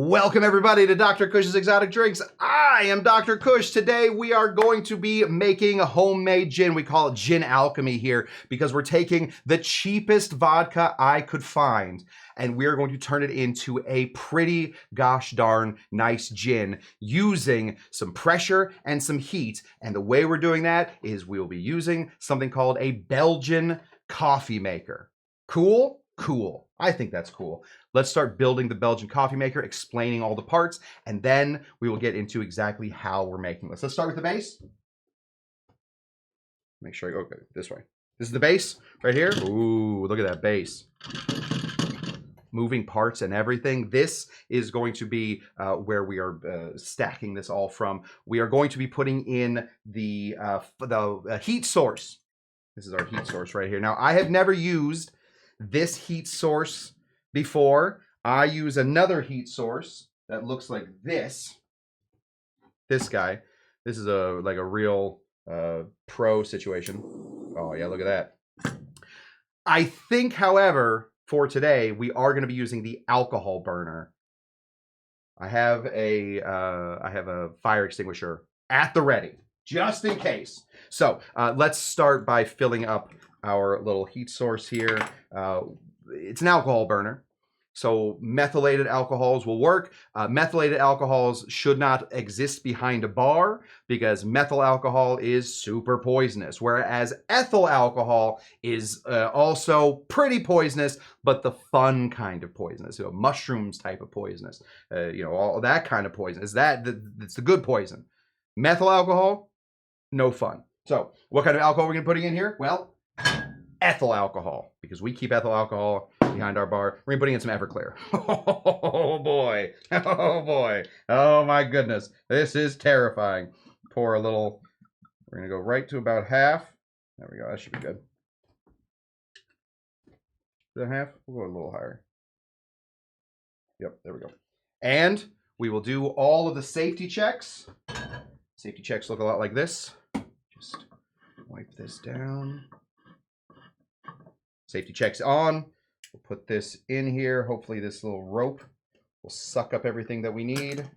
Welcome everybody to Dr. Cush's Exotic Drinks. I am Dr. Cush. Today we are going to be making a homemade gin. We call it Gin Alchemy here because we're taking the cheapest vodka I could find and we're going to turn it into a pretty gosh darn nice gin using some pressure and some heat. And the way we're doing that is we will be using something called a Belgian coffee maker. Cool? Cool. I think that's cool. Let's start building the Belgian coffee maker, explaining all the parts, and then we will get into exactly how we're making this. Let's start with the base. Make sure I go this way. This is the base right here. Ooh, look at that base. Moving parts and everything. This is going to be where we are stacking this all from. We are going to be putting in the heat source. This is our heat source right here. Now, I have never used this heat source before. I use another heat source that looks like this. This guy. This is like a real pro situation. Oh yeah, look at that. I think, however, for today we are going to be using the alcohol burner. I have a fire extinguisher at the ready, just in case. So let's start by filling up our little heat source here. It's an alcohol burner, so methylated alcohols will work. Methylated alcohols should not exist behind a bar because methyl alcohol is super poisonous, whereas ethyl alcohol is also pretty poisonous, but the fun kind of poisonous, mushrooms type of poisonous, all that kind of poison. It's the good poison. Methyl alcohol, no fun. So what kind of alcohol we're going to be putting in here? Well, ethyl alcohol, because we keep ethyl alcohol behind our bar. We're putting in some Everclear. Oh boy. Oh boy. Oh my goodness. This is terrifying. Pour a little. We're going to go right to about half. There we go. That should be good. Is that half? We'll go a little higher. Yep, there we go. And we will do all of the safety checks. Safety checks look a lot like this. Just wipe this down. Safety checks on. We'll put this in here. Hopefully this little rope will suck up everything that we need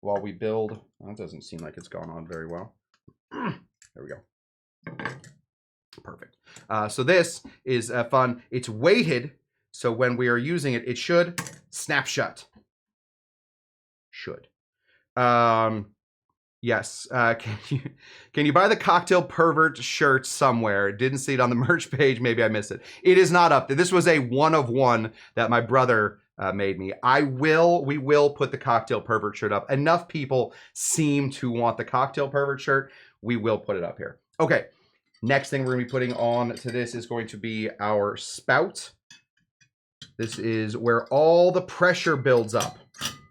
while we build. Well, it doesn't seem like it's gone on very well. There we go. Perfect. So this is fun. It's weighted, so when we are using it, it should snap shut. Should. Yes. Can you buy the Cocktail Pervert shirt somewhere? Didn't see it on the merch page. Maybe I missed it. It is not up there. This was a one of one that my brother made me. We will put the Cocktail Pervert shirt up. Enough people seem to want the Cocktail Pervert shirt. We will put it up here. Okay. Next thing we're going to be putting on to this is going to be our spout. This is where all the pressure builds up.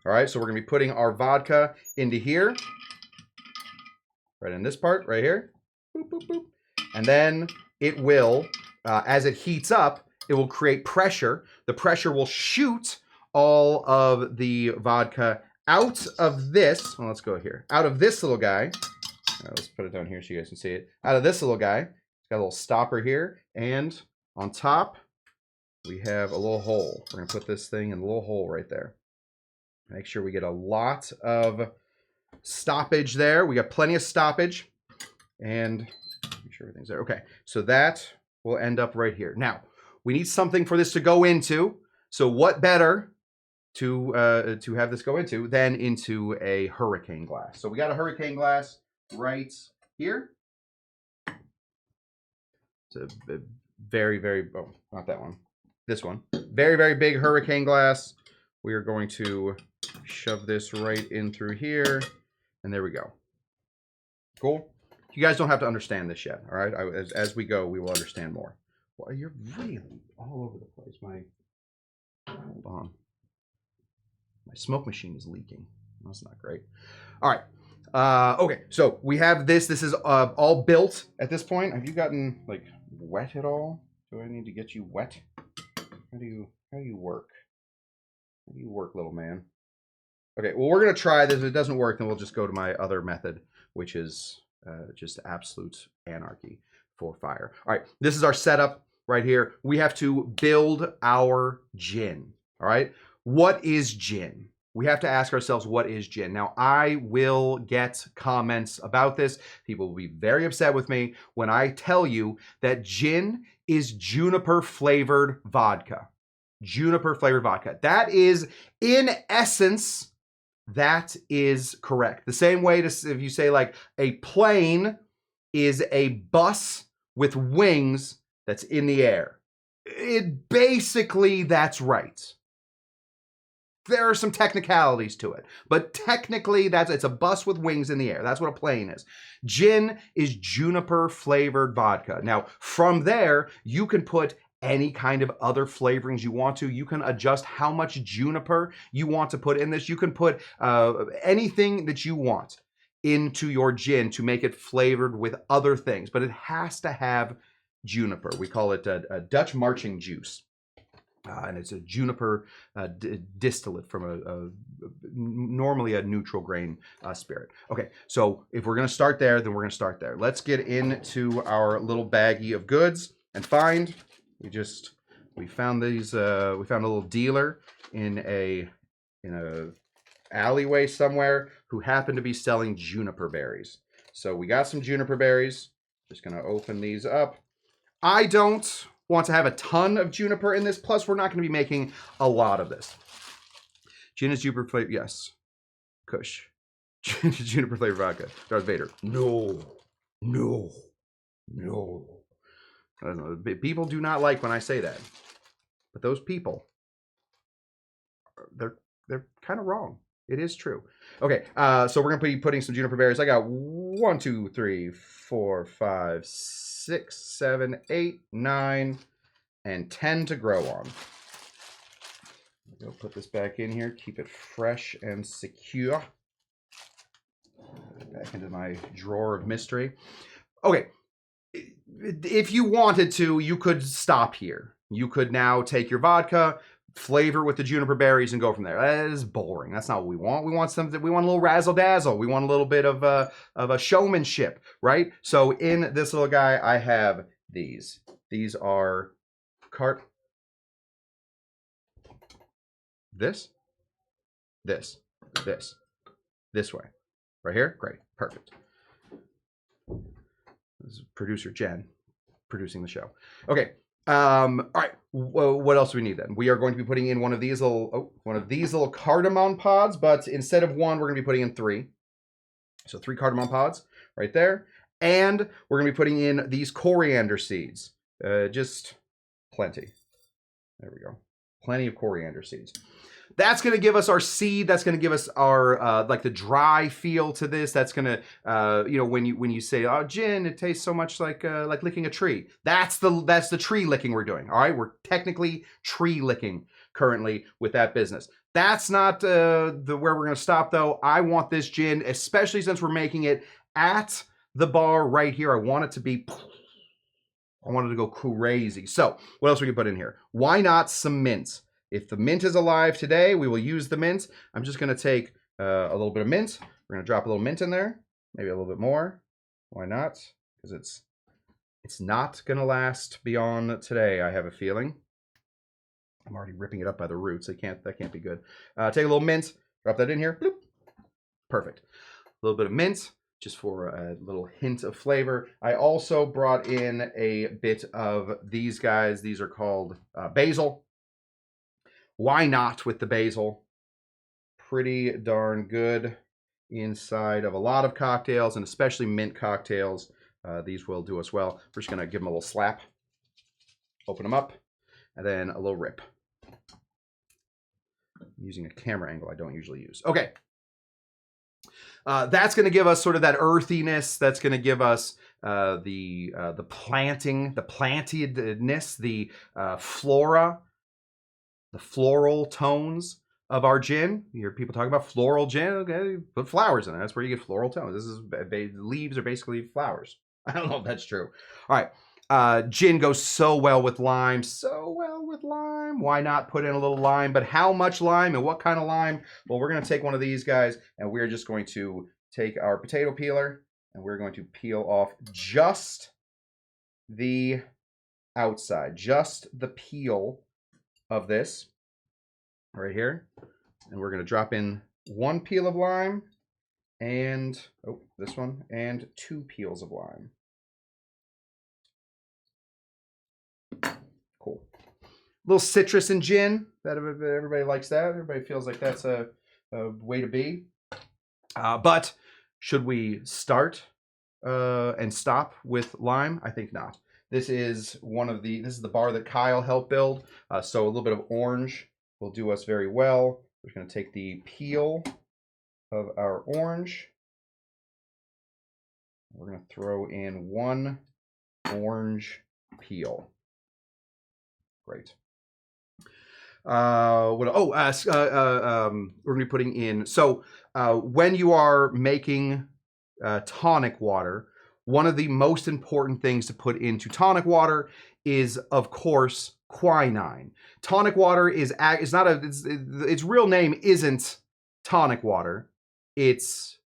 All right. So we're going to be putting our vodka into here. Right in this part, right here. Boop, boop, boop. And then it will, as it heats up, it will create pressure. The pressure will shoot all of the vodka out of this. Well, let's go here. Out of this little guy. Let's put it down here so you guys can see it. Out of this little guy. It's got a little stopper here. And on top, we have a little hole. We're going to put this thing in a little hole right there. Make sure we get a lot of stoppage there. We got plenty of stoppage, and make sure everything's there. Okay, so that will end up right here. Now we need something for this to go into. So what better to have this go into than into a hurricane glass? So we got a hurricane glass right here. It's a very, very, oh, not that one. This one. Very, very big hurricane glass. We are going to shove this right in through here. And there we go. Cool. You guys don't have to understand this yet, all right? As we go, we will understand more. Well, you're really all over the place. Hold on. My smoke machine is leaking. That's not great. All right. Okay, so we have this. This is all built at this point. Have you gotten like wet at all? Do I need to get you wet? How do you work? How do you work, little man? Okay, well, we're going to try this. If it doesn't work, then we'll just go to my other method, which is just absolute anarchy for fire. All right, this is our setup right here. We have to build our gin, all right? What is gin? we have to ask ourselves, what is gin? Now, I will get comments about this. People will be very upset with me when I tell you that gin is juniper flavored vodka. Juniper flavored vodka. That is, in essence, that is correct. The same way if you say like a plane is a bus with wings that's in the air. Basically, that's right. There are some technicalities to it, but technically it's a bus with wings in the air. That's what a plane is. Gin is juniper flavored vodka. Now, from there, you can put any kind of other flavorings you want to. You can adjust how much juniper you want to put in this. You can put anything that you want into your gin to make it flavored with other things, but it has to have juniper. We call it a Dutch marching juice. And it's a juniper distillate from normally a neutral grain spirit. Okay, so if we're going to start there, then we're going to start there. Let's get into our little baggie of goods and find. We found these. We found a little dealer in a alleyway somewhere who happened to be selling juniper berries. So we got some juniper berries. Just going to open these up. I don't want to have a ton of juniper in this. Plus, we're not going to be making a lot of this. Gin is juniper flavor. Yes. Cush. Juniper flavor vodka. Darth Vader. No. No. No. I don't know. People do not like when I say that. But those people, they're kind of wrong. It is true. Okay, so we're going to be putting some juniper berries. I got 1, 2, 3, 4, 5, 6, 7, 8, 9, and 10 to grow on. I'll put this back in here. Keep it fresh and secure. Back into my drawer of mystery. Okay, if you wanted to, you could stop here. You could now take your vodka, flavor with the juniper berries, and go from there. That is boring. That's not what we want. We want something. We want a little razzle dazzle. We want a little bit of a showmanship, right? So in this little guy, I have these. These are this way, right here. Great, perfect. This is producer Jen producing the show. Okay. All right. What else do we need then? We are going to be putting in one of these little cardamom pods, but instead of one, we're going to be putting in 3. So 3 cardamom pods right there, and we're going to be putting in these coriander seeds. Just plenty. There we go. Plenty of coriander seeds. That's going to give us our seed. That's going to give us our like the dry feel to this. That's going to when you say, oh, gin, it tastes so much like licking a tree. That's the tree licking we're doing. All right, we're technically tree licking currently with that business. That's not where we're going to stop though. I want this gin, especially since we're making it at the bar right here. I want it to be. I wanted to go crazy. So what else we can put in here? Why not some mint? If the mint is alive today, we will use the mint. I'm just going to take a little bit of mint. We're going to drop a little mint in there, maybe a little bit more. Why not? Because it's not going to last beyond today, I have a feeling. I'm already ripping it up by the roots. That can't be good. Take a little mint, drop that in here. Bloop. Perfect. A little bit of mint, just for a little hint of flavor. I also brought in a bit of these guys. These are called basil. Why not with the basil? Pretty darn good inside of a lot of cocktails, and especially mint cocktails. These will do us well. We're just going to give them a little slap, open them up, and then a little rip. I'm using a camera angle I don't usually use. Okay. That's going to give us sort of that earthiness. That's going to give us the plantedness, the flora, the floral tones of our gin. You hear people talk about floral gin. Okay, put flowers in it. That's where you get floral tones. This is leaves are basically flowers. I don't know if that's true. All right. Gin goes so well with lime. Why not put in a little lime? But how much lime and what kind of lime? Well, we're going to take one of these guys, and we're just going to take our potato peeler, and we're going to peel off just the outside, just the peel of this right here. And we're going to drop in 1 peel of lime and, oh, this one, and 2 peels of lime. Cool. A little citrus and gin. Everybody likes that. Everybody feels like that's a way to be. But should we start and stop with lime? I think not. This is the bar that Kyle helped build. So a little bit of orange will do us very well. We're going to take the peel of our orange. We're going to throw in 1 orange peel. Great. We're going to be putting in. So when you are making tonic water, one of the most important things to put into tonic water is, of course, quinine. Tonic water is not its real name isn't tonic water. It's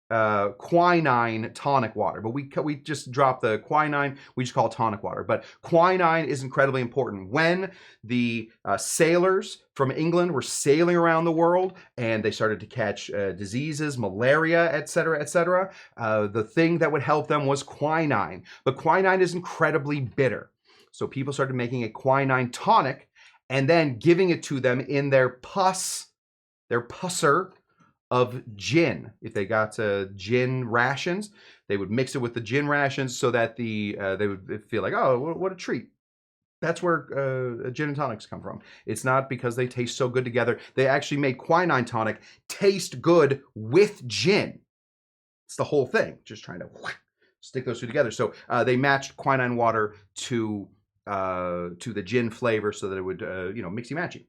quinine tonic water, but we just drop the quinine. We just call it tonic water. But quinine is incredibly important. When the sailors from England were sailing around the world and they started to catch diseases, malaria, etc., etc., the thing that would help them was quinine. But quinine is incredibly bitter, so people started making a quinine tonic and then giving it to them in their pusser of gin. If they got gin rations, they would mix it with the gin rations so that they would feel like, oh, what a treat. That's where gin and tonics come from. It's not because they taste so good together. They actually made quinine tonic taste good with gin. It's the whole thing. Just trying to stick those two together. So they matched quinine water to the gin flavor so that it would, mixy matchy.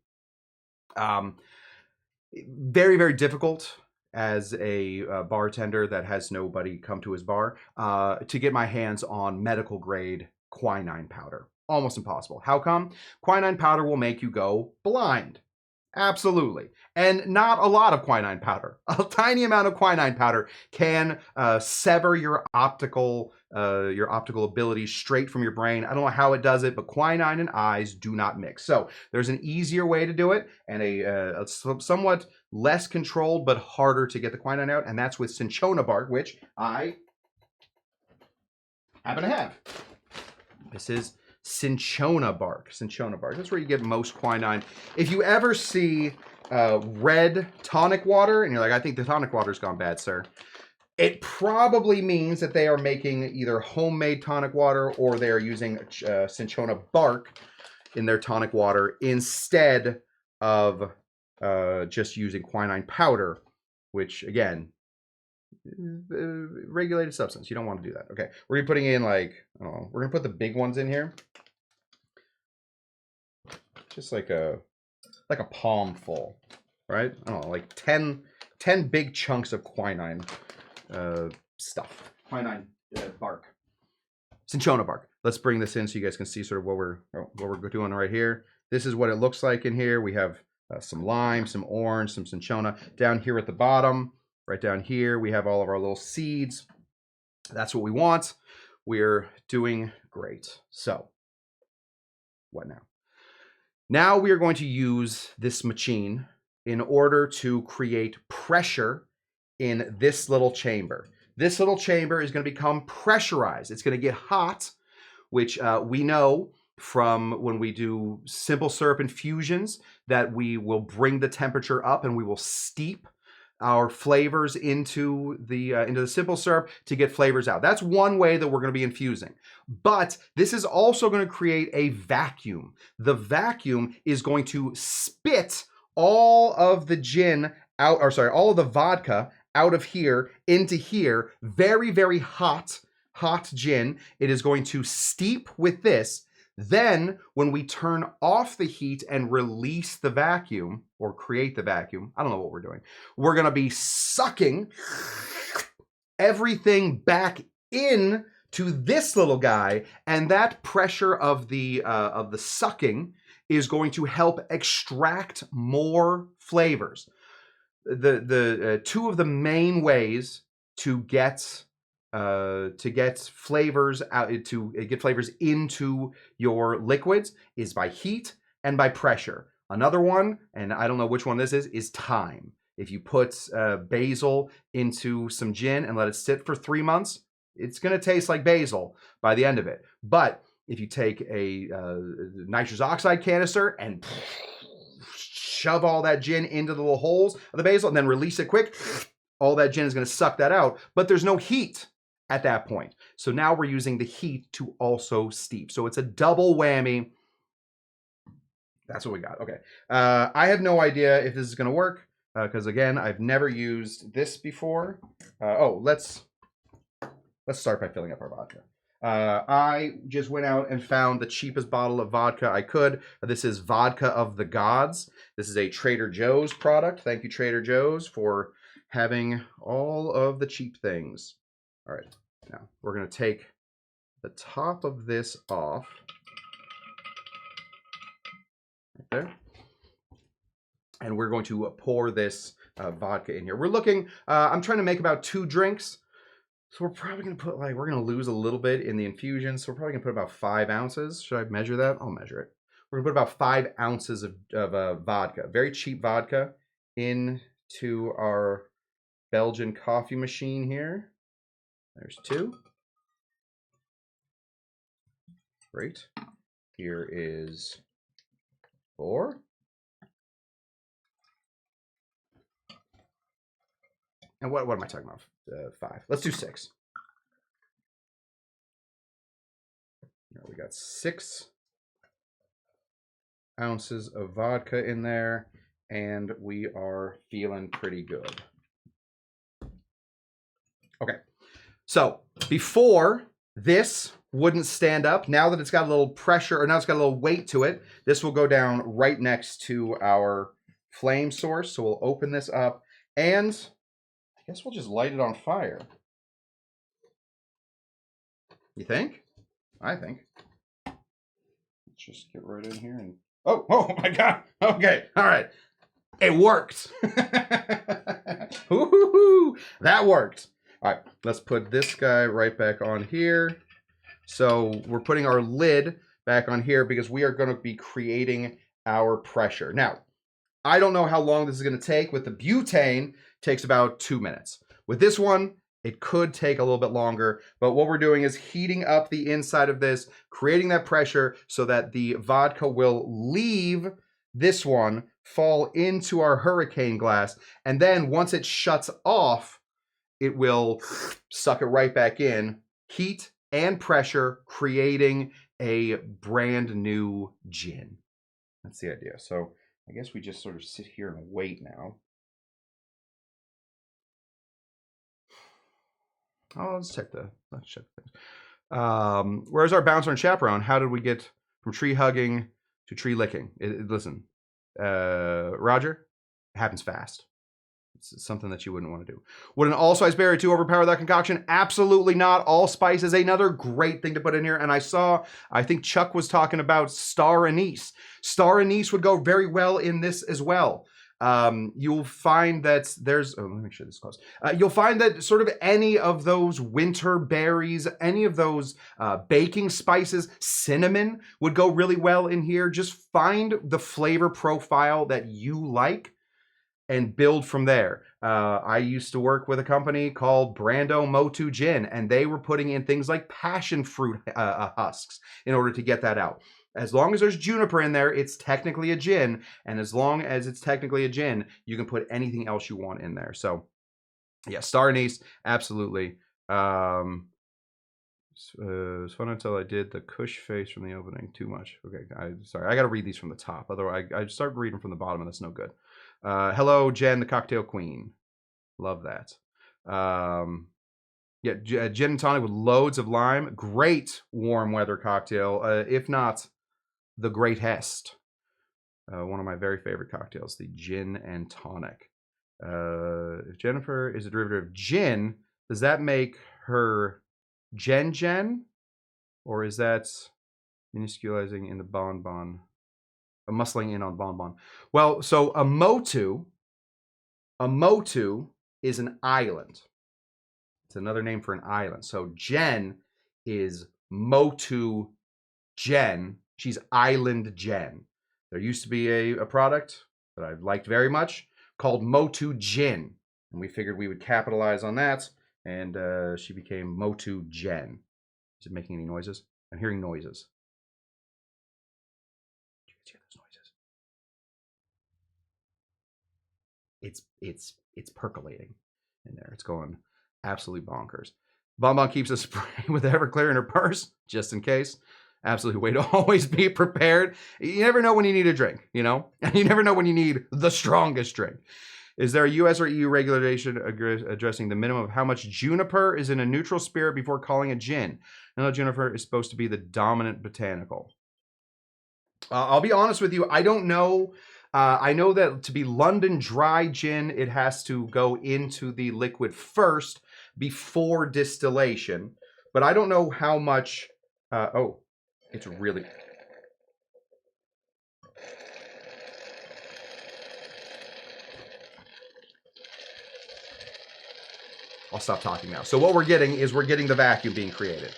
Very, very difficult as a bartender that has nobody come to his bar to get my hands on medical grade quinine powder. Almost impossible. How come? Quinine powder will make you go blind. Absolutely. And not a lot of quinine powder. A tiny amount of quinine powder can sever your optical abilities straight from your brain. I don't know how it does it, but quinine and eyes do not mix. So there's an easier way to do it and a somewhat less controlled but harder to get the quinine out, and that's with cinchona bark, which I happen to have. This is cinchona bark. Cinchona bark. That's where you get most quinine. If you ever see red tonic water and you're like, I think the tonic water's gone bad, sir, it probably means that they are making either homemade tonic water or they are using cinchona bark in their tonic water instead of just using quinine powder, which again, regulated substance. You don't want to do that. Okay, we're gonna be putting in we're gonna put the big ones in here, just like a palm full, right? I don't know, like 10 big chunks of quinine stuff. Quinine bark, cinchona bark. Let's bring this in so you guys can see sort of what we're doing right here. This is what it looks like in here. We have some lime, some orange, some cinchona. Down here at the bottom, right down here, we have all of our little seeds. That's what we want. We're doing great. So, what now? Now we are going to use this machine in order to create pressure in this little chamber. This little chamber is going to become pressurized. It's going to get hot, which we know from when we do simple syrup infusions that we will bring the temperature up and we will steep our flavors into the simple syrup to get flavors out. That's one way that we're going to be infusing. But this is also going to create a vacuum. The vacuum is going to spit all of the gin out, or sorry, all of the vodka out of here into here. Very, very hot gin. It is going to steep with this. Then when we turn off the heat and release the vacuum or create the vacuum, I don't know what we're doing. We're going to be sucking everything back in to this little guy, and that pressure of the sucking is going to help extract more flavors. The two of the main ways to get flavors out, to get flavors into your liquids, is by heat and by pressure. Another one, and I don't know which one this is thyme. If you put basil into some gin and let it sit for 3 months, it's going to taste like basil by the end of it. But if you take a nitrous oxide canister and shove all that gin into the little holes of the basil and then release it quick, all that gin is going to suck that out. But there's no heat at that point. So now we're using the heat to also steep. So it's a double whammy. That's what we got. Okay. I have no idea if this is going to work because, again, I've never used this before. Let's start by filling up our vodka. I just went out and found the cheapest bottle of vodka I could. This is Vodka of the Gods. This is a Trader Joe's product. Thank you, Trader Joe's, for having all of the cheap things. All right, now we're going to take the top of this off. Right there. And we're going to pour this vodka in here. We're looking, I'm trying to make about 2 drinks. So we're probably going to put, we're going to lose a little bit in the infusion. So we're probably going to put about 5 ounces. Should I measure that? I'll measure it. We're going to put about 5 ounces of vodka, very cheap vodka, into our Belgian coffee machine here. There's 2. Great. Here is 4. And what am I talking about? 5. Let's do 6. We got 6 ounces of vodka in there, and we are feeling pretty good. Okay, so before this wouldn't stand up, now that it's got a little pressure, or now it's got a little weight to it, this will go down right next to our flame source. So we'll open this up, and I guess we'll just light it on fire. You think? I think. Let's just get right in here and... Oh my God. Okay. All right. It worked. Woo-hoo-hoo. That worked. All right. Let's put this guy right back on here. So we're putting our lid back on here because we are going to be creating our pressure. Now, I don't know how long this is going to take. With the butane, it takes about 2 minutes. With this one, it could take a little bit longer, but what we're doing is heating up the inside of this, creating that pressure so that the vodka will leave this one, fall into our hurricane glass, and then once it shuts off, it will suck it right back in, heat and pressure, creating a brand new gin. That's the idea. So I guess we just sort of sit here and wait now. Oh, let's check things. Where's our bouncer and chaperone? How did we get from tree hugging to tree licking? Listen, Roger, it happens fast. It's something that you wouldn't want to do. Would an allspice berry 2 overpower that concoction? Absolutely not. Allspice is another great thing to put in here. And I think Chuck was talking about star anise. Star anise would go very well in this as well. You'll find that there's, let me make sure this is close. You'll find that sort of any of those winter berries, any of those baking spices, cinnamon would go really well in here. Just find the flavor profile that you like and build from there. I used to work with a company called Brando Motu Gin, and they were putting in things like passion fruit husks in order to get that out. As long as there's juniper in there, it's technically a gin. And as long as it's technically a gin, you can put anything else you want in there. So, yeah, star anise, absolutely. It was fun until I did the Cush face from the opening. Too much. Okay, sorry. I got to read these from the top. Otherwise, I start reading from the bottom, and that's no good. Hello, Jen, the cocktail queen. Love that. Yeah, gin and tonic with loads of lime. Great warm weather cocktail. If not... the Great Hest, one of my very favorite cocktails, the gin and tonic. If Jennifer is a derivative of gin, does that make her Jen? Or is that minusculizing in the bonbon? Muscling in on bonbon. Well, so a motu is an island. It's another name for an island. So Jen is motu Jen. She's Island Jen. There used to be a product that I liked very much called Motu Gin. And we figured we would capitalize on that. And she became Motu Jen. Is it making any noises? I'm hearing noises. Do you guys hear those noises? It's percolating in there. It's going absolutely bonkers. Bonbon keeps a spray with Everclear in her purse, just in case. Absolutely way to always be prepared. You never know when you need a drink, you know? And you never know when you need the strongest drink. Is there a US or EU regulation addressing the minimum of how much juniper is in a neutral spirit before calling a gin? Now, juniper is supposed to be the dominant botanical. I'll be honest with you, I don't know. I know that to be London dry gin, it has to go into the liquid first before distillation. But I don't know how much... oh, it's really... I'll stop talking now. So what we're getting is we're getting the vacuum being created.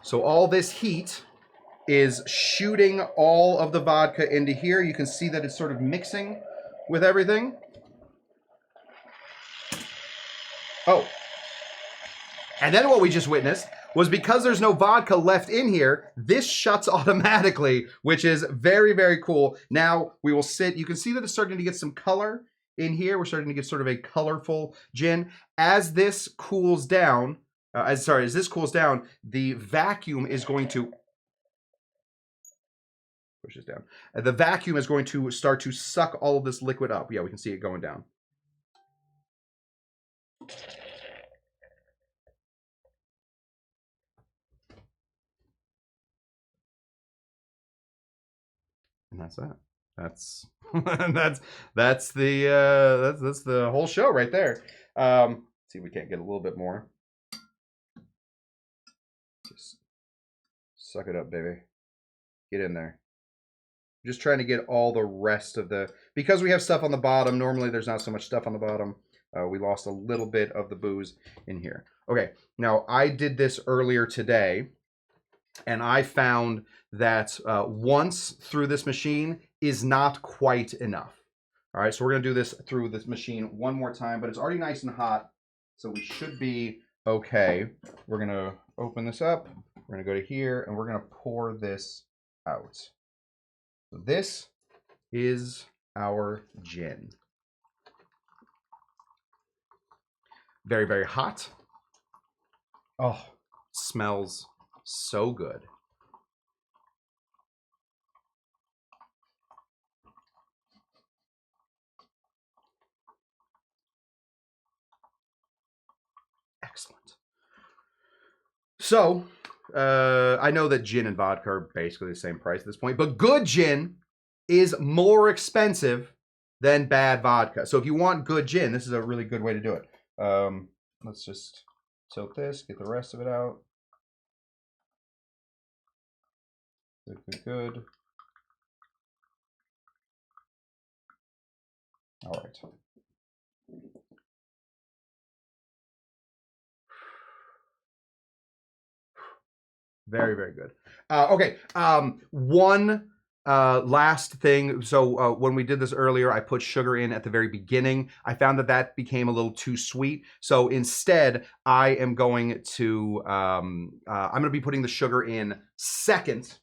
So all this heat is shooting all of the vodka into here. You can see that it's sort of mixing with everything. Oh. And then what we just witnessed was because there's no vodka left in here, this shuts automatically, which is very, very cool. Now we will sit, you can see that it's starting to get some color in here. We're starting to get sort of a colorful gin. As this cools down, as this cools down, the vacuum is going to push this down. The vacuum is going to start to suck all of this liquid up. Yeah, we can see it going down. And that's that. That's that's the whole show right there. See if we can't get a little bit more. Just suck it up, baby. Get in there. Just trying to get all the rest of the, because we have stuff on the bottom. Normally there's not so much stuff on the bottom. We lost a little bit of the booze in here. Okay, now I did this earlier today, and I found that once through this machine is not quite enough. All right, so we're gonna do this through this machine one more time, but it's already nice and hot, so we should be okay. We're gonna open this up, we're gonna go to here, and we're gonna pour this out. So this is our gin. Very, very hot. Oh, smells so good. Excellent. So, I know that gin and vodka are basically the same price at this point, but good gin is more expensive than bad vodka. So if you want good gin, this is a really good way to do it. Let's just tilt this, get the rest of it out. Good, good, good. All right. Very, very good. Okay, one last thing. So when we did this earlier, I put sugar in at the very beginning. I found that that became a little too sweet. So instead, I am going to be putting the sugar in second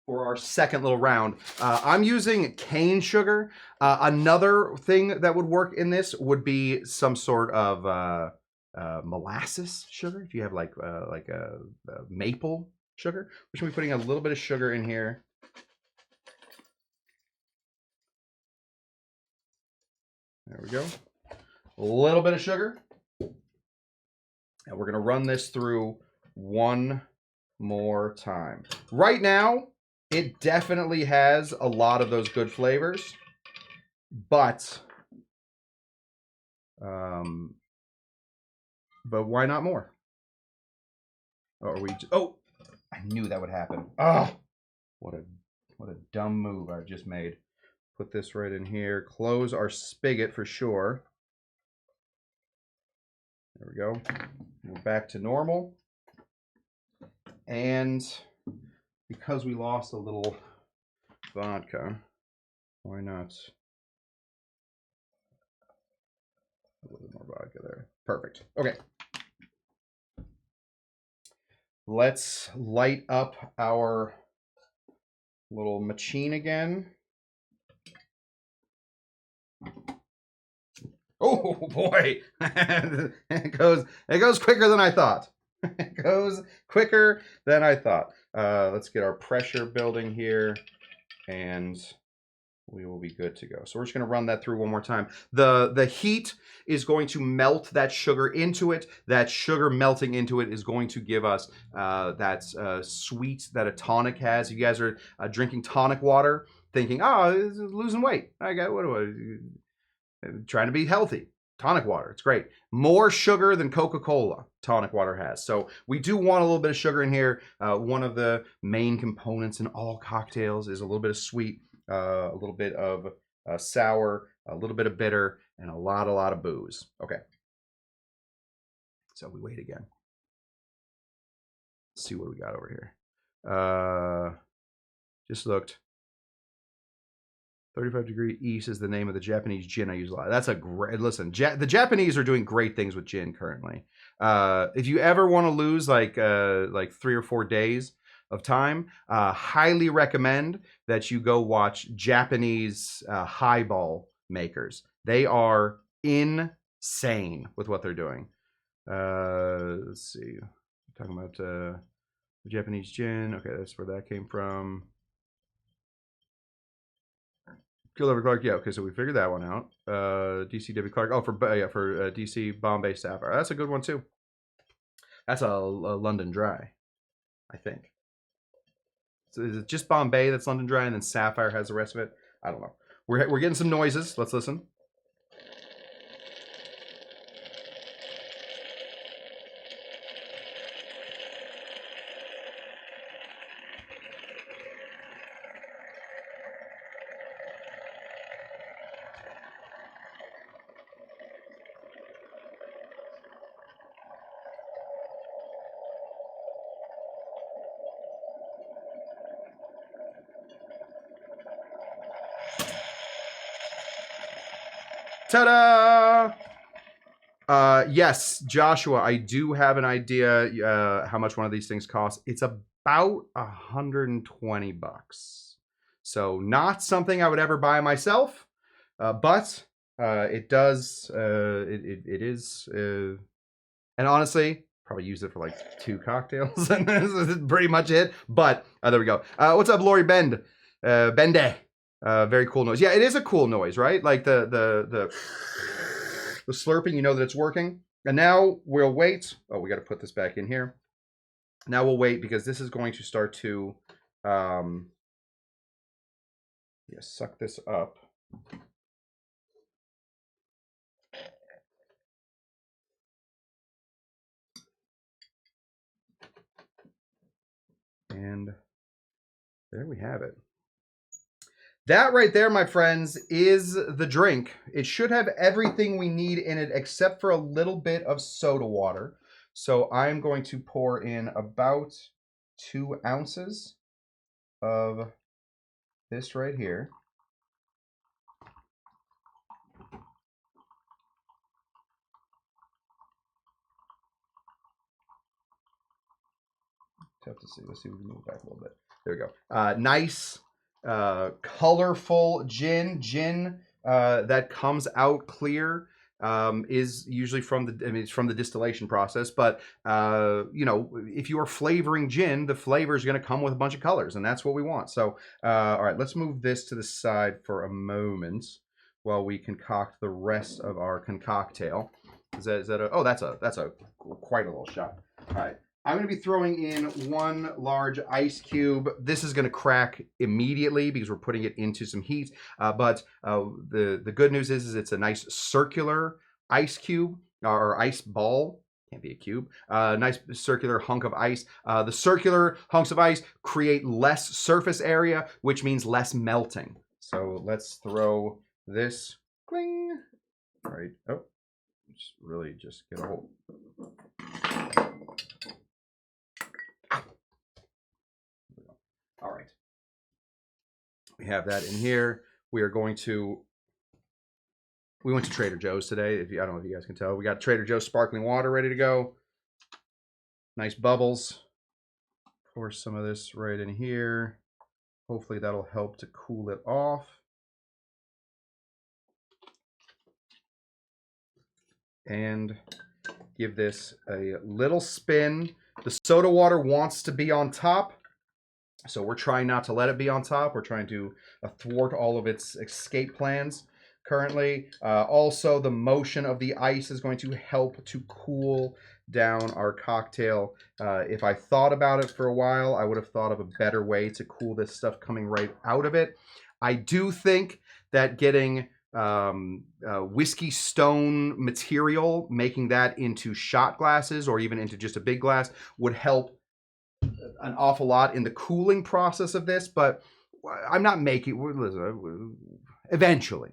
for our second little round. I'm using cane sugar. Another thing that would work in this would be some sort of molasses sugar. If you have like a maple sugar, we should be putting a little bit of sugar in here. There we go. A little bit of sugar. And we're going to run this through one more time. Right now, it definitely has a lot of those good flavors, but why not more? Oh, I knew that would happen. Oh, what a dumb move I've just made. Put this right in here. Close our spigot for sure. There we go. We're back to normal. And because we lost a little vodka, why not a little bit more vodka there? Perfect. Okay. Let's light up our little machine again. Oh boy, it goes quicker than I thought. It goes quicker than I thought. Let's get our pressure building here, and we will be good to go. So we're just going to run that through one more time. The heat is going to melt that sugar into it. That sugar melting into it is going to give us that sweet that a tonic has. If you guys are drinking tonic water, thinking, oh, losing weight. Trying to be healthy. Tonic water, it's great. More sugar than Coca-Cola tonic water has. So we do want a little bit of sugar in here. One of the main components in all cocktails is a little bit of sweet, a little bit of sour, a little bit of bitter, and a lot of booze. Okay. So we wait again. Let's see what we got over here. Just looked. 35° East is the name of the Japanese gin I use a lot. That's a great, listen, the Japanese are doing great things with gin currently. If you ever want to lose like 3 or 4 days of time, highly recommend that you go watch Japanese highball makers. They are insane with what they're doing. Let's see. I'm talking about the Japanese gin. Okay, that's where that came from. Gilbert Clark, yeah. Okay, so we figured that one out. DCW Clark. Oh, for DC Bombay Sapphire. That's a good one too. That's a London Dry, I think. So is it just Bombay that's London Dry, and then Sapphire has the rest of it? I don't know. We're getting some noises. Let's listen. Ta-da! Yes, Joshua, I do have an idea how much one of these things costs. It's about $120. So not something I would ever buy myself, but it does. It is, and honestly, probably use it for like 2 cocktails, and that's pretty much it. But there we go. What's up, Lori Bende? Very cool noise. Yeah, it is a cool noise, right? Like the slurping, you know that it's working. And now we'll wait. Oh, we got to put this back in here. Now we'll wait because this is going to start to suck this up. And there we have it. That right there, my friends, is the drink. It should have everything we need in it except for a little bit of soda water. So I'm going to pour in about 2 ounces of this right here. Tough to see. Let's see if we can move back a little bit. There we go. Nice, colorful gin that comes out clear. Is usually from it's from the distillation process, but you know, if you are flavoring gin, the flavor is going to come with a bunch of colors, and that's what we want. So all right, let's move this to the side for a moment while we concoct the rest of our concoctail. Is that a, oh, that's a quite a little shot. All right, I'm going to be throwing in 1 large ice cube. This is going to crack immediately because we're putting it into some heat. But the good news is it's a nice circular ice cube or ice ball. Can't be a cube. Nice circular hunk of ice. The circular hunks of ice create less surface area, which means less melting. So let's throw this. Cling. All right. Oh, just really just get a hold. All right. We have that in here. We are going to. We went to Trader Joe's today. I don't know if you guys can tell. We got Trader Joe's sparkling water ready to go. Nice bubbles. Pour some of this right in here. Hopefully that'll help to cool it off. And give this a little spin. The soda water wants to be on top, so we're trying not to let it be on top. We're trying to thwart all of its escape plans currently. Also, the motion of the ice is going to help to cool down our cocktail. If I thought about it for a while, I would have thought of a better way to cool this stuff coming right out of it. I do think that getting whiskey stone material, making that into shot glasses or even into just a big glass would help an awful lot in the cooling process of this, but I'm not making. Eventually,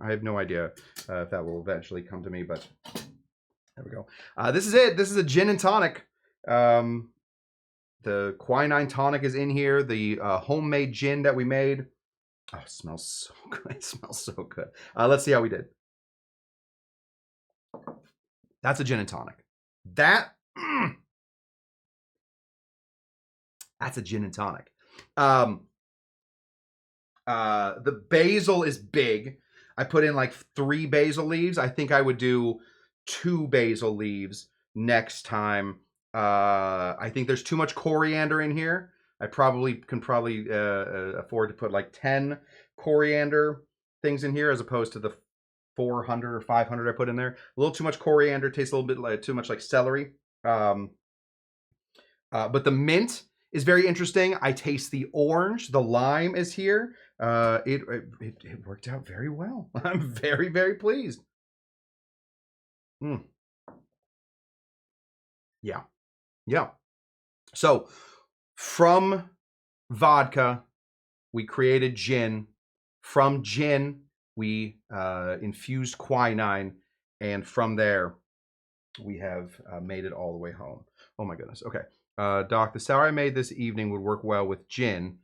I have no idea if that will eventually come to me, but there we go. This is it. This is a gin and tonic. The quinine tonic is in here. The homemade gin that we made. Oh, it smells so good. It smells so good. Let's see how we did. That's a gin and tonic. That's a gin and tonic. The basil is big. I put in like 3 basil leaves. I think I would do 2 basil leaves next time. I think there's too much coriander in here. I can afford to put like 10 coriander things in here as opposed to the 400 or 500 I put in there. A little too much coriander, tastes a little bit like too much like celery. But the mint is very interesting. I taste the orange. The lime is here. It worked out very well. I'm very, very pleased. Yeah. So from vodka, we created gin. From gin, we infused quinine. And from there, we have made it all the way home. Oh my goodness. Okay. Doc, the sour I made this evening would work well with gin.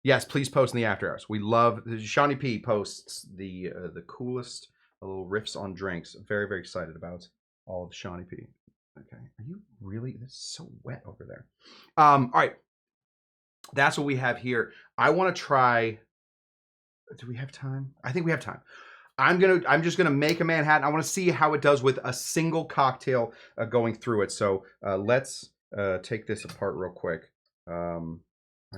Yes, please post in the after hours. We love, Shawnee P posts the coolest little riffs on drinks. Very, very excited about all of Shawnee P. Okay. Are you really? It's so wet over there. All right. That's what we have here. I want to try. Do we have time? I think we have time. I'm just gonna make a Manhattan. I want to see how it does with a single cocktail going through it. So let's take this apart real quick. I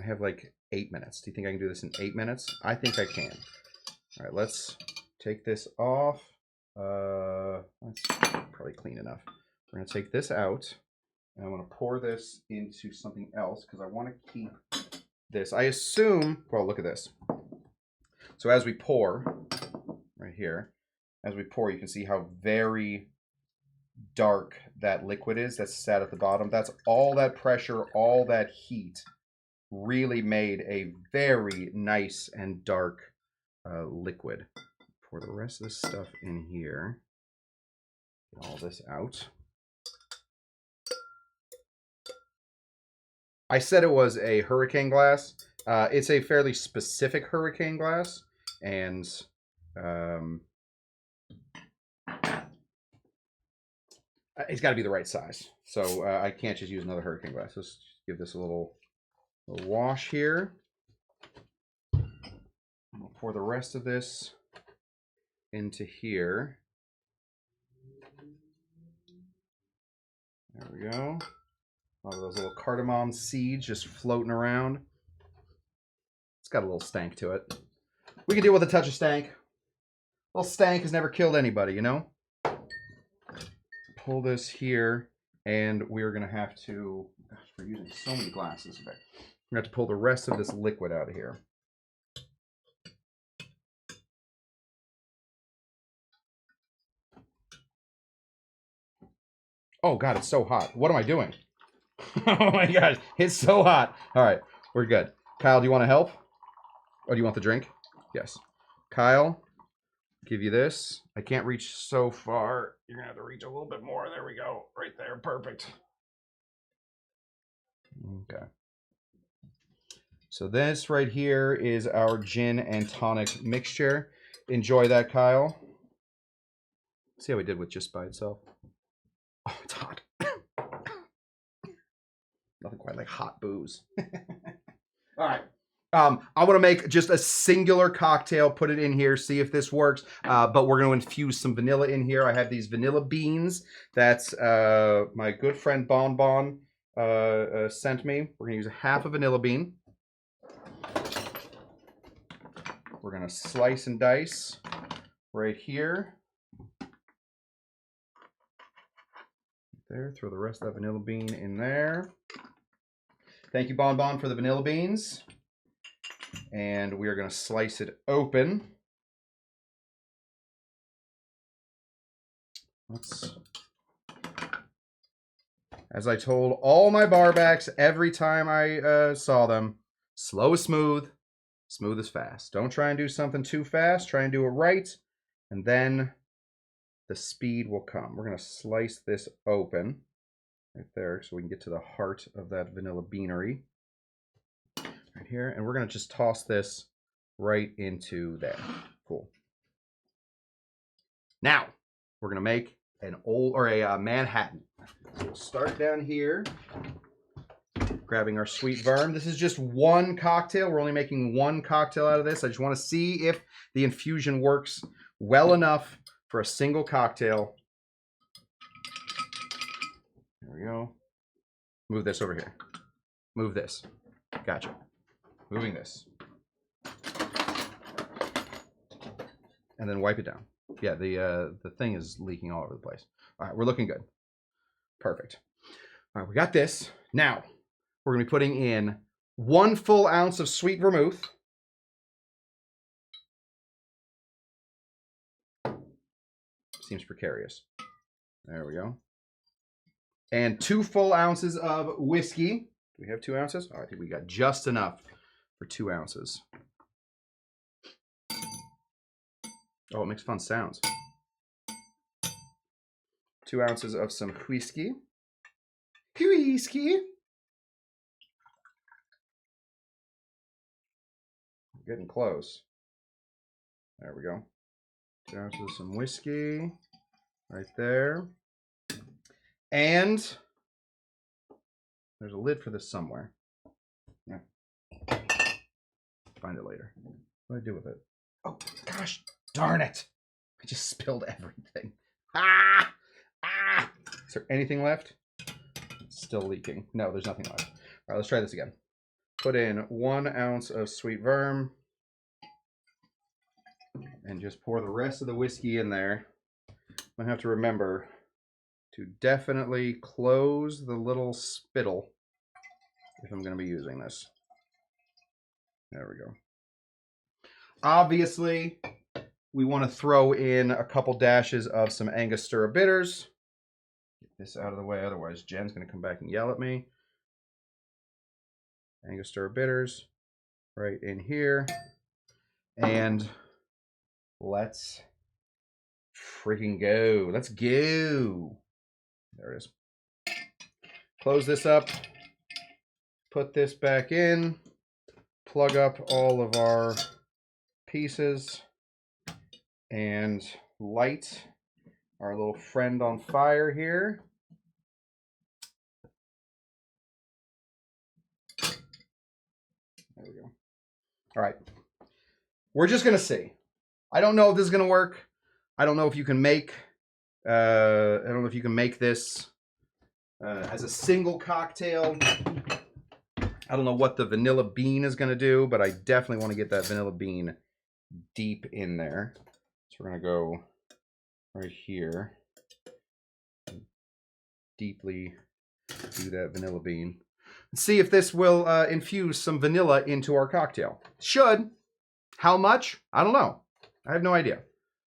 have like 8 minutes. Do you think I can do this in 8 minutes? I think I can. All right, let's take this off. That's probably clean enough. We're gonna take this out, and I'm gonna pour this into something else because I want to keep this. I assume. Well, look at this. So as we pour, right here, as we pour, you can see how very dark that liquid is that's sat at the bottom. That's all that pressure, all that heat really made a very nice and dark liquid. Pour the rest of this stuff in here. Get all this out. I said it was a hurricane glass. It's a fairly specific hurricane glass, and it's got to be the right size. So I can't just use another hurricane glass. Let's give this a little wash here. We'll pour the rest of this into here. There we go. All of those little cardamom seeds just floating around. It's got a little stank to it. We can deal with a touch of stank. A little stank has never killed anybody, you know? Pull this here, and we're going to have to... Gosh, we're using so many glasses today. We're going to have to pull the rest of this liquid out of here. Oh, God, it's so hot. What am I doing? Oh, my gosh. It's so hot. All right, we're good. Kyle, do you want to help? Or do you want the drink? Yes. Kyle, give you this. I can't reach so far. You're gonna have to reach a little bit more. There we go. Right there. Perfect. Okay. So this right here is our gin and tonic mixture. Enjoy that, Kyle. See how we did with just by itself. Oh, it's hot. Nothing quite like hot booze. All right. I want to make just a singular cocktail, put it in here, see if this works. But we're going to infuse some vanilla in here. I have these vanilla beans. That's my good friend Bon Bon sent me. We're going to use half a vanilla bean. We're going to slice and dice right here. There, throw the rest of that vanilla bean in there. Thank you, Bon Bon, for the vanilla beans. And we are going to slice it open. As I told all my barbacks every time I saw them, slow is smooth, smooth is fast. Don't try and do something too fast. Try and do it right, and then the speed will come. We're going to slice this open right there so we can get to the heart of that vanilla beanery. Right here, and we're going to just toss this right into there. Cool. Now, we're going to make an a Manhattan. So we'll start down here, grabbing our sweet verm. This is just one cocktail. We're only making one cocktail out of this. I just want to see if the infusion works well enough for a single cocktail. There we go. Move this over here. Move this. Gotcha. Moving this. And then wipe it down. Yeah, the thing is leaking all over the place. All right, we're looking good. Perfect. All right, we got this. Now, we're going to be putting in 1 full ounce of sweet vermouth. Seems precarious. There we go. And 2 full ounces of whiskey. Do we have 2 ounces? Oh, I think we got just enough for 2 ounces. Oh, it makes fun sounds. 2 ounces of some whiskey. Whiskey. Getting close. There we go. 2 ounces of some whiskey. Right there. And there's a lid for this somewhere. Yeah. Find it later. What do I do with it? Oh, gosh. Darn it. I just spilled everything. Ah! Ah! Is there anything left? It's still leaking. No, there's nothing left. All right, let's try this again. Put in 1 ounce of sweet verm. And just pour the rest of the whiskey in there. I'm going to have to remember to definitely close the little spittle if I'm going to be using this. There we go. Obviously, we want to throw in a couple dashes of some Angostura bitters. Get this out of the way, otherwise Jen's going to come back and yell at me. Angostura bitters right in here. And let's freaking go. Let's go. There it is. Close this up. Put this back in. Plug up all of our pieces. And light our little friend on fire here. There we go. All right. We're just going to see. I don't know if this is going to work. I don't know if you can make this as a single cocktail. I don't know what the vanilla bean is going to do, but I definitely want to get that vanilla bean deep in there. So we're going to go right here and deeply do that vanilla bean. And see if this will infuse some vanilla into our cocktail. Should. How much? I don't know. I have no idea.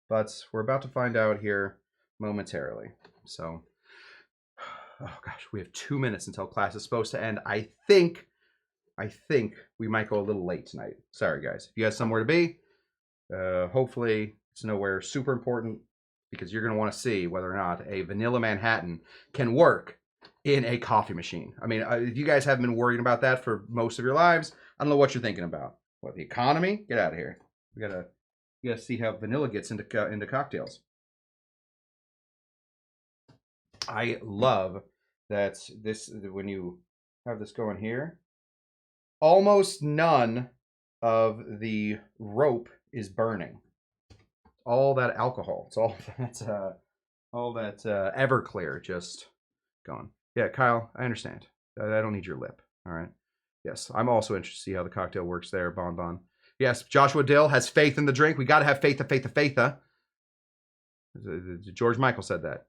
But we're about to find out here momentarily. So, oh gosh, we have 2 minutes until class is supposed to end. I think we might go a little late tonight. Sorry, guys. If you have somewhere to be, hopefully It's nowhere super important because you're going to want to see whether or not a vanilla Manhattan can work in a coffee machine. I mean, if you guys haven't been worrying about that for most of your lives, I don't know what you're thinking about. What, the economy? Get out of here. You gotta see how vanilla gets into cocktails. I love that when you have this going here, almost none of the rope is burning. All that alcohol. It's all that Everclear just going. Yeah, Kyle, I understand. I don't need your lip. All right. Yes, I'm also interested to see how the cocktail works there, Bon. Yes, Joshua Dill has faith in the drink. We got to have faith. George Michael said that.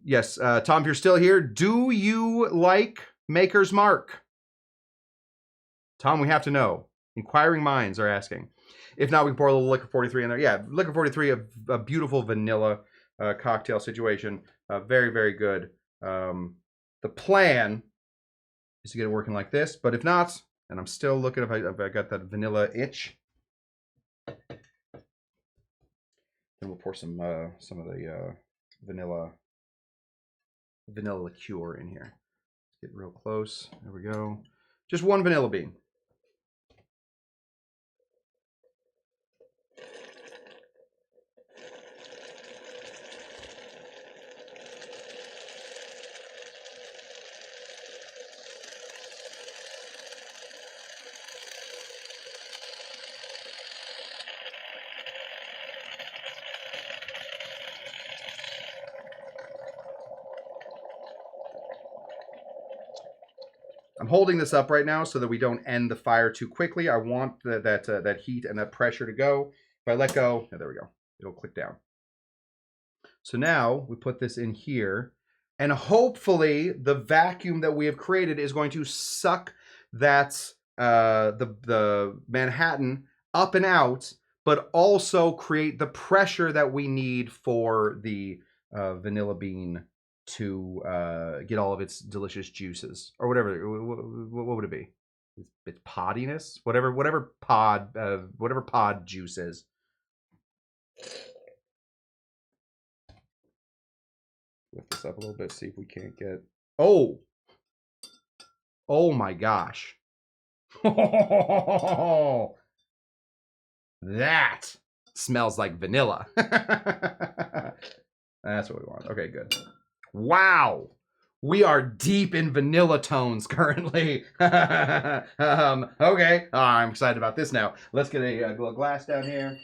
Yes, Tom, if you're still here, do you like Maker's Mark? Tom, we have to know. Inquiring minds are asking. If not, we can pour a little Liquor 43 in there. Yeah, Liquor 43, a beautiful vanilla cocktail situation. Very, very good. The plan is to get it working like this, but if not, and I'm still looking if I got that vanilla itch, then we'll pour some of the vanilla liqueur in here. Let's get real close. There we go. Just one vanilla bean. I'm holding this up right now so that we don't end the fire too quickly. I want that heat and that pressure to go. If I let go, oh, there we go. It'll click down. So now we put this in here, and hopefully the vacuum that we have created is going to suck that the Manhattan up and out, but also create the pressure that we need for the vanilla bean to get all of its delicious juices, or whatever. What would it be? It's poddiness, whatever pod juice is. Lift this up a little bit, see if we can't get. Oh my gosh. That smells like vanilla. That's what we want. Okay, good. Wow, we are deep in vanilla tones currently. Okay, I'm excited about this now. Let's get a glass down here.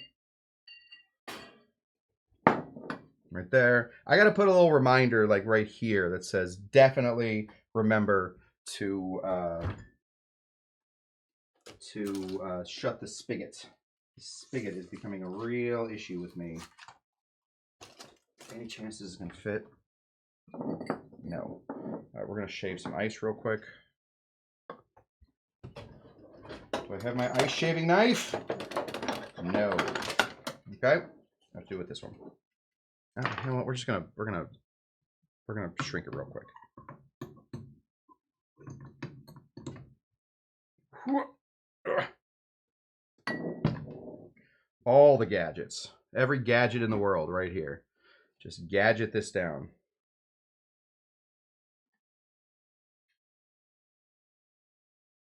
Right there. I got to put a little reminder like right here that says definitely remember to shut the spigot. The spigot is becoming a real issue with me. Any chance this is going to fit? No. All right, we're going to shave some ice real quick. Do I have my ice shaving knife? No. Okay. I have to do with this one. Oh, you know what? We're gonna shrink it real quick. All the gadgets, every gadget in the world, right here. Just gadget this down.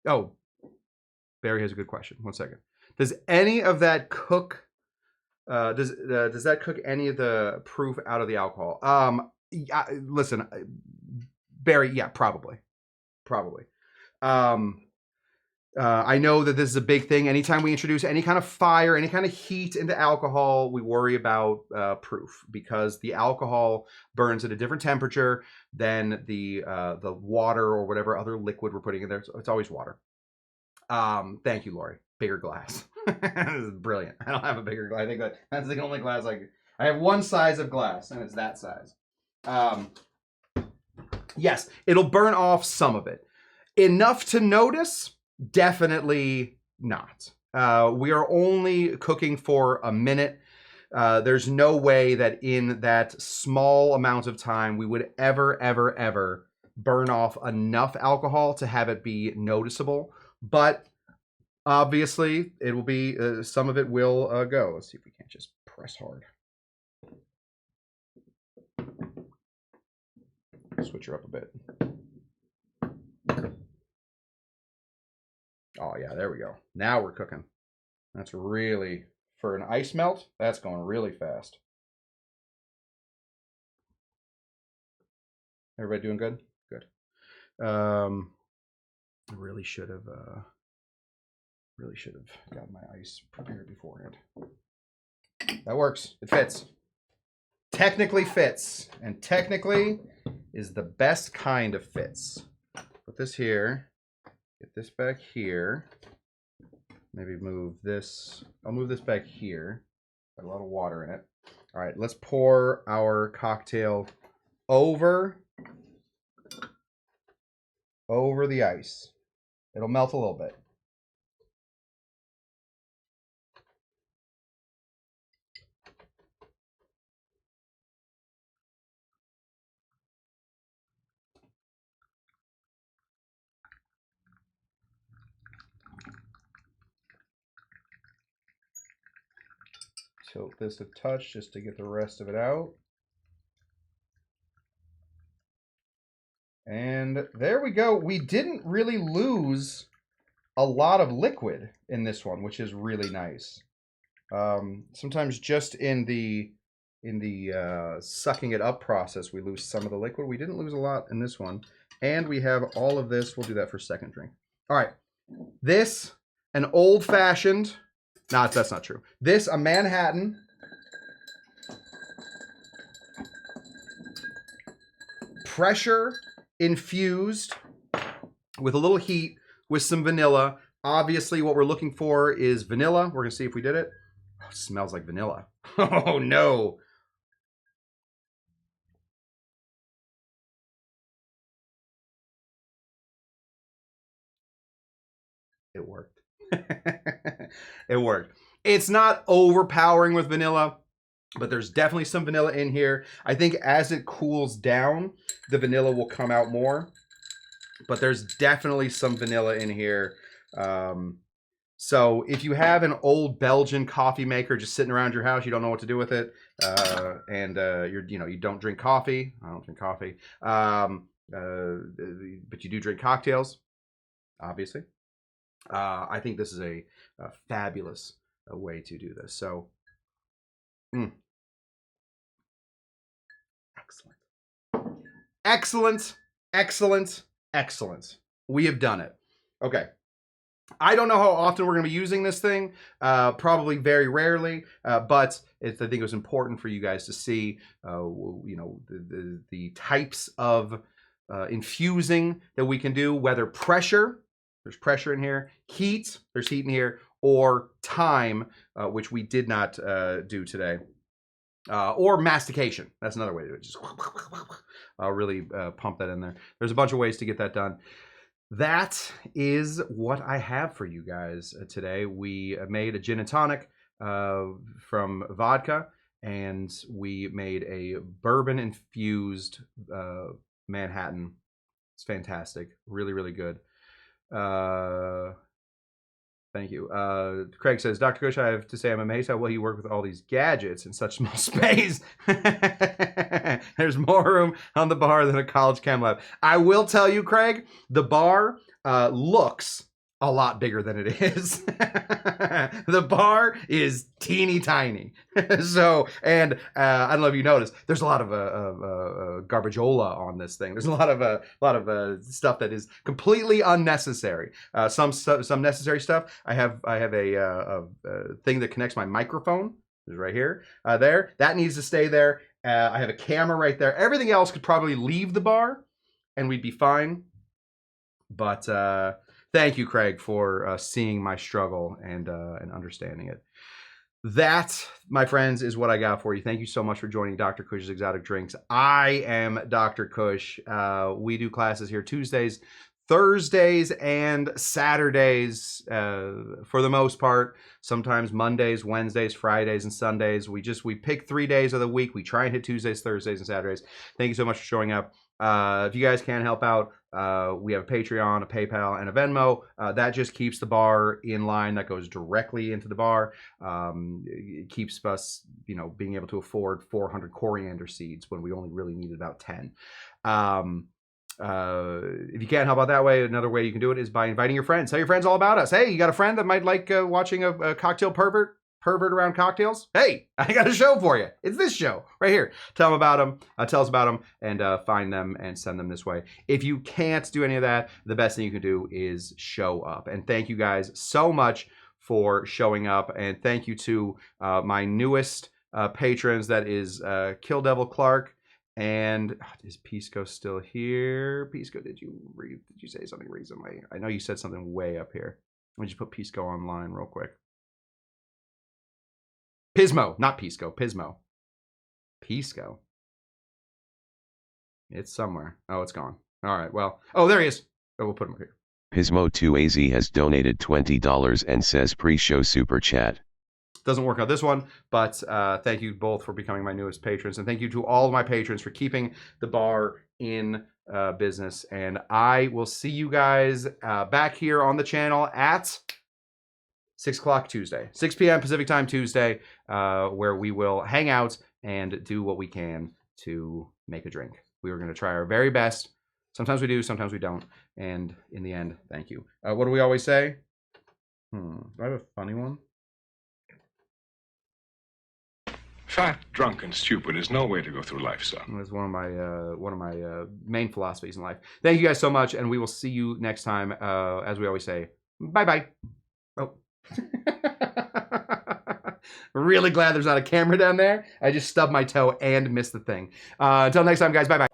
Oh, Barry has a good question. 1 second. Does any of that cook? Does that cook any of the proof out of the alcohol? Listen, Barry. Yeah, probably. I know that this is a big thing. Anytime we introduce any kind of fire, any kind of heat into alcohol, we worry about proof because the alcohol burns at a different temperature than the water or whatever other liquid we're putting in there. So it's always water. Thank you, Lori. Bigger glass. This is brilliant. I don't have a bigger glass. I think that's the only glass I have one size of glass, and it's that size. Yes, it'll burn off some of it. Enough to notice? Definitely not. We are only cooking for a minute. There's no way that in that small amount of time we would ever burn off enough alcohol to have it be noticeable. But Obviously, it will be, some of it will go. Let's see if we can't just press hard. Switch her up a bit. Oh, yeah, there we go. Now we're cooking. That's really, for an ice melt, that's going really fast. Everybody doing good? Good. I really should have got my ice prepared beforehand. That works. It fits. Technically fits, and technically is the best kind of fits. Put this here. Get this back here. Maybe move this. I'll move this back here. Got a lot of water in it. All right, let's pour our cocktail over the ice. It'll melt a little bit. Tilt this a touch just to get the rest of it out. And there we go. We didn't really lose a lot of liquid in this one, which is really nice. Sometimes just in the sucking it up process, we lose some of the liquid. We didn't lose a lot in this one. And we have all of this. We'll do that for second drink. All right. This, an old-fashioned... No, that's not true. This, a Manhattan. Pressure infused with a little heat with some vanilla. Obviously, what we're looking for is vanilla. We're going to see if we did it. Oh, it smells like vanilla. Oh, no. It worked. It worked. It's not overpowering with vanilla, but there's definitely some vanilla in here. I think as it cools down, the vanilla will come out more. But there's definitely some vanilla in here. So if you have an old Belgian coffee maker just sitting around your house, you don't know what to do with it, and you don't drink coffee. I don't drink coffee, but you do drink cocktails, obviously. I think this is a fabulous way to do this. So, excellent, excellent, excellent, excellent. We have done it. Okay. I don't know how often we're going to be using this thing. Probably very rarely, but I think it was important for you guys to see, the types of infusing that we can do, whether pressure, there's pressure in here, heat, there's heat in here, or time, which we did not do today, or mastication. That's another way to do it. Just really pump that in there. There's a bunch of ways to get that done. That is what I have for you guys today. We made a gin and tonic from vodka, and we made a bourbon-infused Manhattan. It's fantastic. Really, really good. Thank you. Craig says, Dr. Cush, I have to say I'm amazed how well you work with all these gadgets in such small space. There's more room on the bar than a college chem lab. I will tell you, Craig, the bar looks a lot bigger than it is. The bar is teeny tiny. So, and I don't know if you noticed, there's a lot of garbageola on this thing. There's a lot of stuff that is completely unnecessary. Some necessary stuff. I have a thing that connects my microphone. It's right here. There. That needs to stay there. I have a camera right there. Everything else could probably leave the bar, and we'd be fine. But thank you, Craig, for seeing my struggle and understanding it. That, my friends, is what I got for you. Thank you so much for joining Dr. Cush's Exotic Drinks. I am Dr. Cush. We do classes here Tuesdays, Thursdays, and Saturdays for the most part. Sometimes Mondays, Wednesdays, Fridays, and Sundays. We pick 3 days of the week. We try and hit Tuesdays, Thursdays, and Saturdays. Thank you so much for showing up. If you guys can help out, we have a Patreon, a PayPal, and a Venmo. That just keeps the bar in line. That goes directly into the bar. It keeps us, being able to afford 400 coriander seeds when we only really need about 10. If you can't help out that way, another way you can do it is by inviting your friends. Tell your friends all about us. Hey, you got a friend that might like watching a cocktail pervert around cocktails? Hey, I got a show for you. It's this show right here. Tell them about them. Tell us about them, and find them and send them this way. If you can't do any of that, the best thing you can do is show up. And thank you guys so much for showing up. And thank you to my newest patrons. That is Kill Devil Clark. And is Pisco still here? Pisco, did you say something recently? I know you said something way up here. Let me just put Pisco online real quick. Pismo, not Pisco, Pismo. Pisco. It's somewhere. Oh, it's gone. All right, well. Oh, there he is. Oh, we'll put him up here. Pismo2AZ has donated $20 and says pre-show super chat. Doesn't work out this one, but thank you both for becoming my newest patrons, and thank you to all of my patrons for keeping the bar in business. And I will see you guys back here on the channel at 6 o'clock Tuesday, 6 p.m. Pacific time Tuesday, where we will hang out and do what we can to make a drink. We are going to try our very best. Sometimes we do, sometimes we don't. And in the end, thank you. What do we always say? Do I have a funny one? Fat, drunk, and stupid is no way to go through life, son. That's one of my main philosophies in life. Thank you guys so much, and we will see you next time. As we always say, bye-bye. Oh. Really glad there's not a camera down there. I just stubbed my toe and missed the thing. Until next time, guys, bye-bye.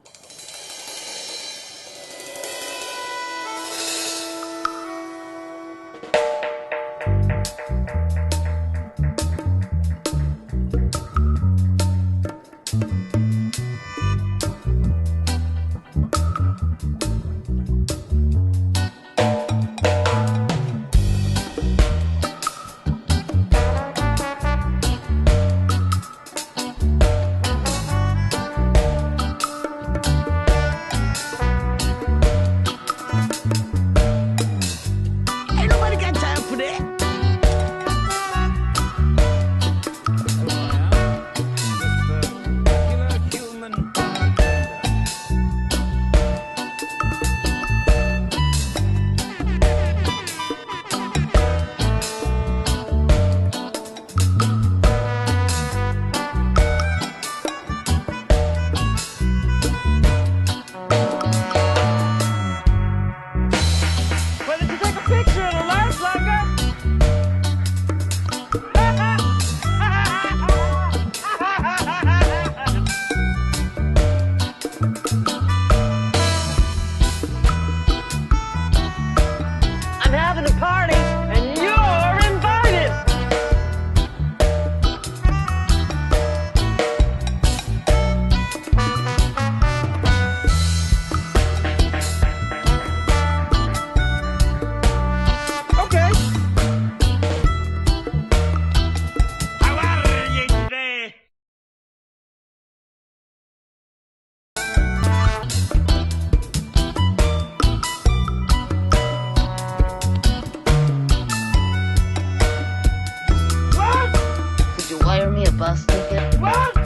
bus ticket. What?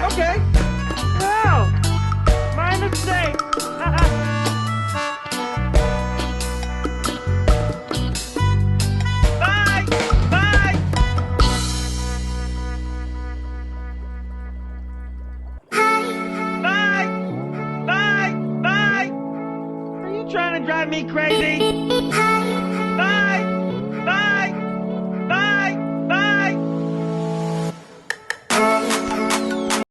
Okay. Well, my mistake. Bye. Bye. Bye. Bye. Bye. Are you trying to drive me crazy? Bye.